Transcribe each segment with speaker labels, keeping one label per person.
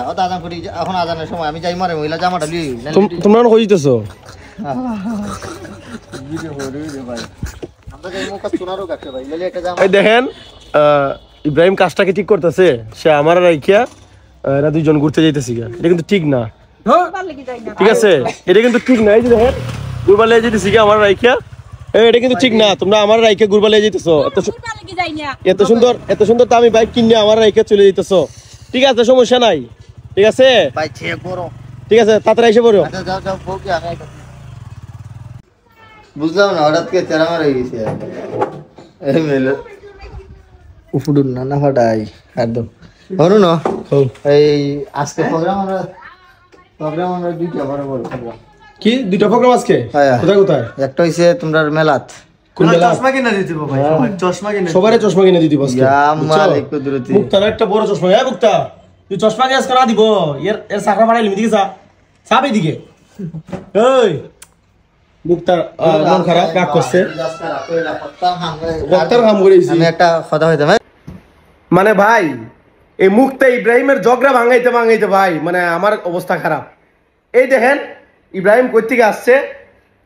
Speaker 1: ও দাদা ফুটি এখন আজানের সময় আমি যাই মারে মহিলা জামাটা লিয়ে
Speaker 2: তোমরা কই দিতেছো
Speaker 1: ভিডিও ভাই আমরা যাই মুখ শোনারও কাছে ভাই লেলে একটা জামা
Speaker 2: এই দেখেন ইব্রাহিম কাজটাকে ঠিক করতেছে সে আমার রাইখিয়া এরা দুইজন ঘুরতে যাইতেছি এটা কিন্তু ঠিক না ঠিক আছে এটা কিন্তু ঠিক না এই যে দেখেন ঘুরবার লেগে যেতেছি আমার রাইখিয়া এটা কিন্তু ঠিক না তোমরা আমার রাইখে ঘুরবার লেগে যেতেছো এত সুন্দর দামি বাইক কিনে আমার রাইখে চলে যেতেছো ঠিক আছে সমস্যা নাই ঠিক আছে
Speaker 1: ভাই চেক করো
Speaker 2: ঠিক আছে তাড়াতাড়ি এসে পড়ো
Speaker 1: আচ্ছা যাও যাও বউকে আমি বুঝলাম না হঠাৎ করে তেরা মারা গেছে এই মেলে উফুডুন না ফাটাই একদম হরু না এই আজকে প্রোগ্রাম আমরা দুইটা বড় প্রোগ্রাম
Speaker 2: কি দুইটা প্রোগ্রাম আজকে কোথায় কোথায়
Speaker 1: একটা হইছে তোমার মেলাত
Speaker 2: কোন মেলা
Speaker 3: চশমা কিনে দিতে ভাই চশমা কিনে
Speaker 2: সবারে চশমা কিনে দিতে বসকে
Speaker 1: ইয়া মালিক কুদরতি
Speaker 2: মুক্তার একটা বড় চশমা মুক্তা তুই চশমা গ্যাস করা দিব এর সাকরা মারাইলি দিকে যা সাপ এদিকে এই মুক্তার মন খারাপ রাগ করছে ডাক্তার হাম করেছি
Speaker 1: আমি একটা কথা হইতে ভাই
Speaker 2: মানে ভাই এই মুক্তা ইব্রাহিমের জগরা ভাঙাইতে ভাই মানে আমার অবস্থা খারাপ এই দেখেন ইব্রাহিম কই থেকে আসছে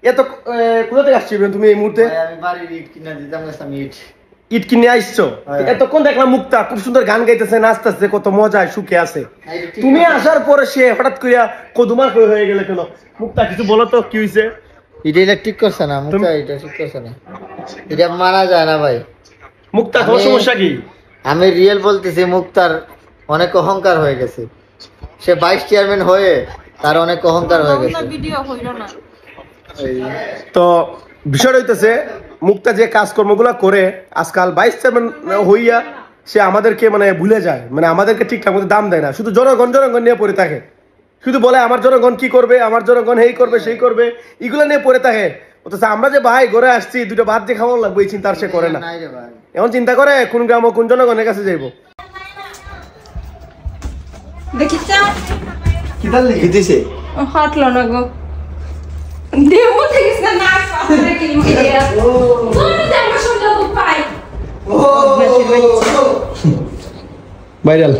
Speaker 2: এত কোথা থেকে আসছে তুমি এই মুহূর্তে
Speaker 1: আমি বাড়ির ইট কিনা দিতাম আমি
Speaker 2: ইট কিনে আসছো এতক্ষণ দেখলাম মুক্তা খুব সুন্দর গান গাইতেছে নাচতেছে কত মজায় সুখে আছে তুমি আসার পরে সে হঠাৎ করিয়া কদুমার হয়ে গেলে কেন মুক্তা কিছু বলো তো কি হইছে
Speaker 1: এটা ঠিক করছে না মুক্তা এটা ঠিক করছে না এটা মানা যায় না ভাই
Speaker 2: মুক্তা তোমার সমস্যা কি
Speaker 1: আমি রিয়েল বলতেছি মুক্তার অনেক অহংকার হয়ে গেছে সে ভাইস চেয়ারম্যান হয়ে তার অনেক অহংকার হয়ে গেছে
Speaker 2: তো বিষয় হইতেছে মুক্তা যে কাজকর্মগুলা করে আজকাল ভাইস চেয়ারম্যান হইয়া সে আমাদেরকে মানে ভুলে যায় মানে আমাদেরকে ঠিকঠাক মতো দাম দেয় না শুধু জনগণ নিয়ে পড়ে থাকে শুধু বলে আমার জনগণ কি করবে আমার জনগণ এই করবে সেই করবে এগুলো নিয়ে পড়ে থাকে অথচ আমরা যে ভাই ঘরে আসছি দুটো ভাত যে খাওয়া লাগবে এই চিন্তা আর সে করে না এমন চিন্তা করে কোন গ্রাম কোন জনগণের কাছে যাইবো
Speaker 1: কি দিছে
Speaker 4: হাতলো না গো দেবো দেখিস না না আসলে কি মিডিয়া ও দেখো সুন্দর পাই
Speaker 2: ভাইরাল